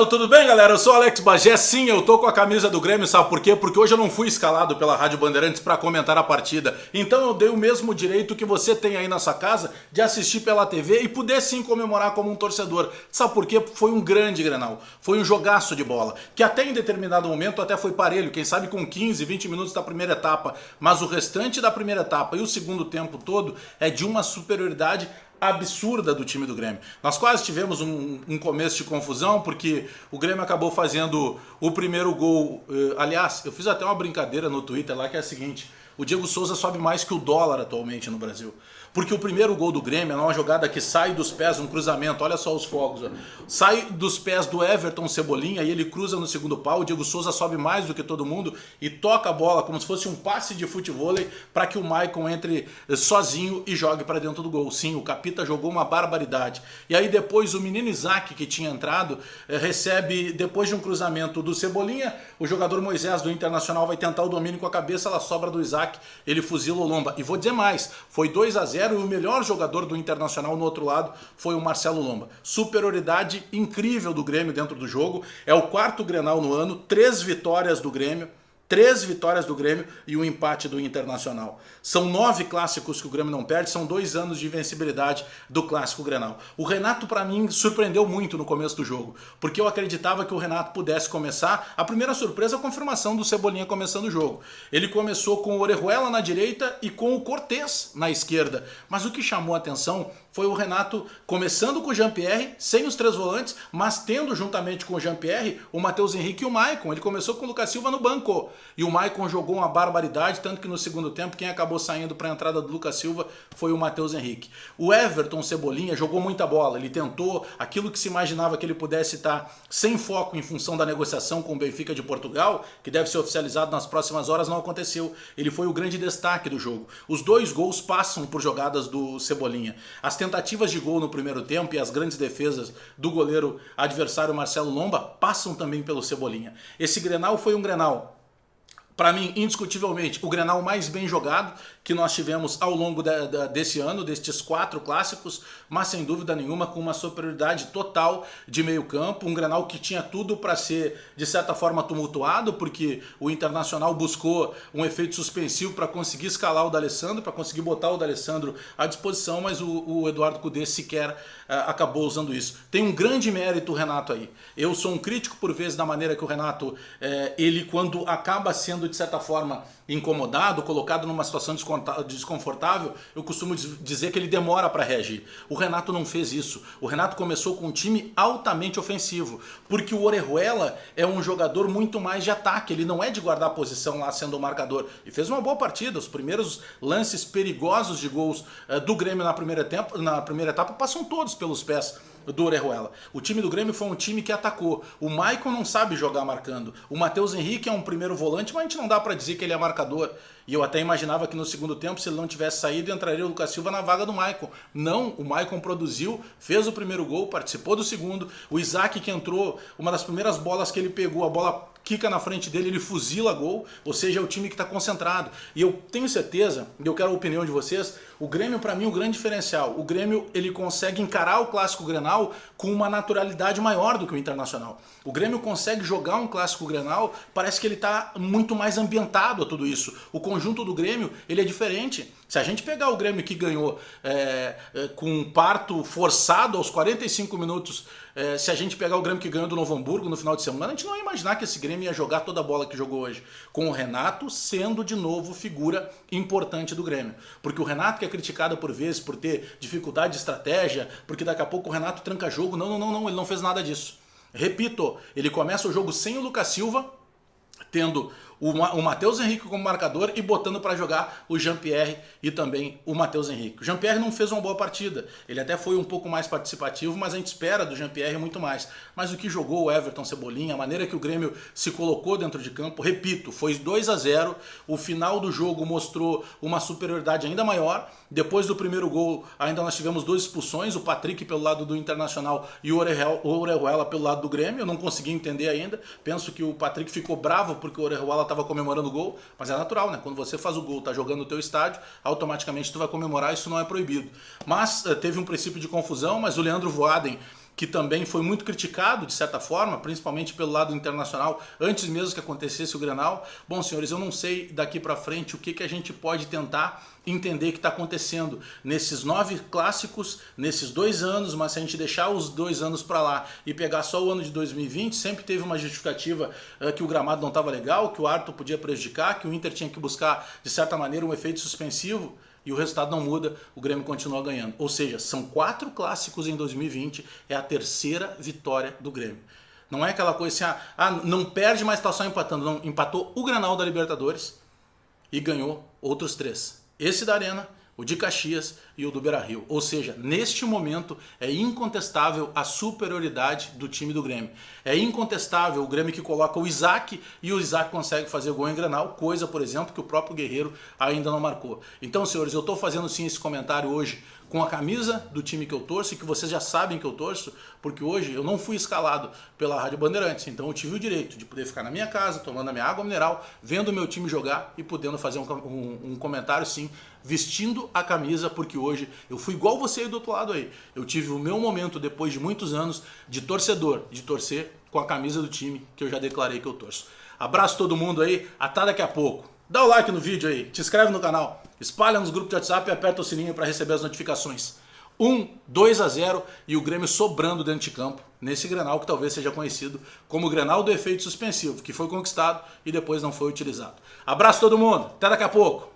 Marcelo, tudo bem, galera? Eu sou Alex Bagé. Sim, eu tô com a camisa do Grêmio, sabe por quê? Porque hoje eu não fui escalado pela Rádio Bandeirantes para comentar a partida. Então eu dei o mesmo direito que você tem aí na sua casa de assistir pela TV e poder sim comemorar como um torcedor. Sabe por quê? Foi um grande Grenal. Foi um jogaço de bola, que até em determinado momento até foi parelho, quem sabe com 15, 20 minutos da primeira etapa. Mas o restante da primeira etapa e o segundo tempo todo é de uma superioridade absurda do time do Grêmio. Nós quase tivemos um começo de confusão, porque o Grêmio acabou fazendo o primeiro gol. Aliás, eu fiz até uma brincadeira no Twitter lá, que é a seguinte: o Diego Souza sobe mais que o dólar atualmente no Brasil. Porque o primeiro gol do Grêmio é uma jogada que sai dos pés, um cruzamento, olha só os fogos. Ó. Sai dos pés do Everton Cebolinha e ele cruza no segundo pau. O Diego Souza sobe mais do que todo mundo e toca a bola como se fosse um passe de futevôlei para que o Maicon entre sozinho e jogue para dentro do gol. Sim, o Capita jogou uma barbaridade. E aí depois o menino Isaac, que tinha entrado, recebe, depois de um cruzamento do Cebolinha, o jogador Moisés do Internacional vai tentar o domínio com a cabeça, ela sobra do Isaac, ele fuzila o Lomba. E vou dizer mais, foi 2-0 e o melhor jogador do Internacional no outro lado foi o Marcelo Lomba. Superioridade incrível do Grêmio dentro do jogo. É o quarto Grenal no ano, 3 vitórias do Grêmio. 3 vitórias do Grêmio e um empate do Internacional. São 9 clássicos que o Grêmio não perde, são 2 anos de invencibilidade do clássico Grenal. O Renato, para mim, surpreendeu muito no começo do jogo, porque eu acreditava que o Renato pudesse começar. A primeira surpresa é a confirmação do Cebolinha começando o jogo. Ele começou com o Orejuela na direita e com o Cortez na esquerda. Mas o que chamou a atenção foi o Renato começando com o Jean-Pierre, sem os 3 volantes, mas tendo juntamente com o Jean-Pierre o Matheus Henrique e o Maicon. Ele começou com o Lucas Silva no banco. E o Maicon jogou uma barbaridade, tanto que no segundo tempo quem acabou saindo para a entrada do Lucas Silva foi o Matheus Henrique. O Everton Cebolinha jogou muita bola, ele tentou aquilo que se imaginava que ele pudesse estar sem foco em função da negociação com o Benfica de Portugal, que deve ser oficializado nas próximas horas, não aconteceu. Ele foi o grande destaque do jogo. Os 2 gols passam por jogadas do Cebolinha. As tentativas de gol no primeiro tempo e as grandes defesas do goleiro adversário Marcelo Lomba passam também pelo Cebolinha. Esse Grenal foi um Grenal, para mim, indiscutivelmente, o Grenal mais bem jogado que nós tivemos ao longo desse ano, destes 4 clássicos, mas sem dúvida nenhuma com uma superioridade total de meio campo, um Grenal que tinha tudo para ser, de certa forma, tumultuado, porque o Internacional buscou um efeito suspensivo para conseguir escalar o D'Alessandro, para conseguir botar o D'Alessandro à disposição, mas o Eduardo Cudê sequer acabou usando isso. Tem um grande mérito o Renato aí. Eu sou um crítico, por vezes, da maneira que o Renato, ele quando acaba sendo, de certa forma, incomodado, colocado numa situação desconfortável, eu costumo dizer que ele demora para reagir. O Renato não fez isso. O Renato começou com um time altamente ofensivo, porque o Orejuela é um jogador muito mais de ataque, ele não é de guardar a posição lá sendo o marcador. E fez uma boa partida, os primeiros lances perigosos de gols do Grêmio na primeira etapa passam todos pelos pés do Orejuela. O time do Grêmio foi um time que atacou. O Maicon não sabe jogar marcando. O Matheus Henrique é um primeiro volante, mas a gente não dá para dizer que ele é marcador. E eu até imaginava que no segundo tempo, se ele não tivesse saído, entraria o Lucas Silva na vaga do Maicon. Não, o Maicon produziu, fez o primeiro gol, participou do segundo. O Isaac, que entrou, uma das primeiras bolas que ele pegou, a bola quica na frente dele, ele fuzila gol, ou seja, é o time que está concentrado. E eu tenho certeza, e eu quero a opinião de vocês, o Grêmio, para mim, o grande diferencial. O Grêmio, ele consegue encarar o Clássico Grenal com uma naturalidade maior do que o Internacional. O Grêmio consegue jogar um Clássico Grenal, parece que ele está muito mais ambientado a tudo isso. O conjunto do Grêmio, ele é diferente. Se a gente pegar o Grêmio que ganhou com um parto forçado aos 45 minutos, se a gente pegar o Grêmio que ganhou do Novo Hamburgo no final de semana, a gente não ia imaginar que esse Grêmio ia jogar toda a bola que jogou hoje. Com o Renato sendo de novo figura importante do Grêmio. Porque o Renato, que é criticado por vezes por ter dificuldade de estratégia, porque daqui a pouco o Renato tranca jogo, não, ele não fez nada disso. Repito, ele começa o jogo sem o Lucas Silva, tendo o Matheus Henrique como marcador e botando para jogar o Jean-Pierre e também o Matheus Henrique. O Jean-Pierre não fez uma boa partida, ele até foi um pouco mais participativo, mas a gente espera do Jean-Pierre muito mais. Mas o que jogou o Everton Cebolinha, a maneira que o Grêmio se colocou dentro de campo, repito, foi 2-0, o final do jogo mostrou uma superioridade ainda maior. Depois do primeiro gol, ainda nós tivemos 2 expulsões, o Patrick pelo lado do Internacional e o Orejuela pelo lado do Grêmio. Eu não consegui entender ainda, penso que o Patrick ficou bravo porque o Orejuela estava comemorando o gol, mas é natural, né? Quando você faz o gol, tá jogando no teu estádio, automaticamente tu vai comemorar, isso não é proibido. Mas teve um princípio de confusão, mas o Leandro Voaden que também foi muito criticado, de certa forma, principalmente pelo lado internacional, antes mesmo que acontecesse o Grenal. Bom, senhores, eu não sei daqui para frente o que a gente pode tentar entender que está acontecendo nesses 9 clássicos, nesses 2 anos, mas se a gente deixar os 2 anos para lá e pegar só o ano de 2020, sempre teve uma justificativa que o gramado não estava legal, que o árbitro podia prejudicar, que o Inter tinha que buscar, de certa maneira, um efeito suspensivo. E o resultado não muda, o Grêmio continua ganhando. Ou seja, são 4 clássicos em 2020, é a 3ª vitória do Grêmio. Não é aquela coisa assim, não perde, mas está só empatando. Não, empatou o Grenal da Libertadores e ganhou outros 3. Esse da Arena, o de Caxias e o do Beira-Rio. Ou seja, neste momento é incontestável a superioridade do time do Grêmio. É incontestável o Grêmio que coloca o Isaac e o Isaac consegue fazer gol em Grenal, coisa, por exemplo, que o próprio Guerreiro ainda não marcou. Então, senhores, eu estou fazendo sim esse comentário hoje com a camisa do time que eu torço e que vocês já sabem que eu torço, porque hoje eu não fui escalado pela Rádio Bandeirantes, então eu tive o direito de poder ficar na minha casa, tomando a minha água mineral, vendo o meu time jogar e podendo fazer um comentário sim, vestindo a camisa, porque hoje eu fui igual você aí do outro lado aí. Eu tive o meu momento, depois de muitos anos, de torcedor, de torcer com a camisa do time que eu já declarei que eu torço. Abraço todo mundo aí, até daqui a pouco. Dá o like no vídeo aí, te inscreve no canal, espalha nos grupos de WhatsApp e aperta o sininho para receber as notificações. 2-0 e o Grêmio sobrando dentro de campo, nesse Grenal que talvez seja conhecido como o Grenal do efeito suspensivo, que foi conquistado e depois não foi utilizado. Abraço todo mundo, até daqui a pouco.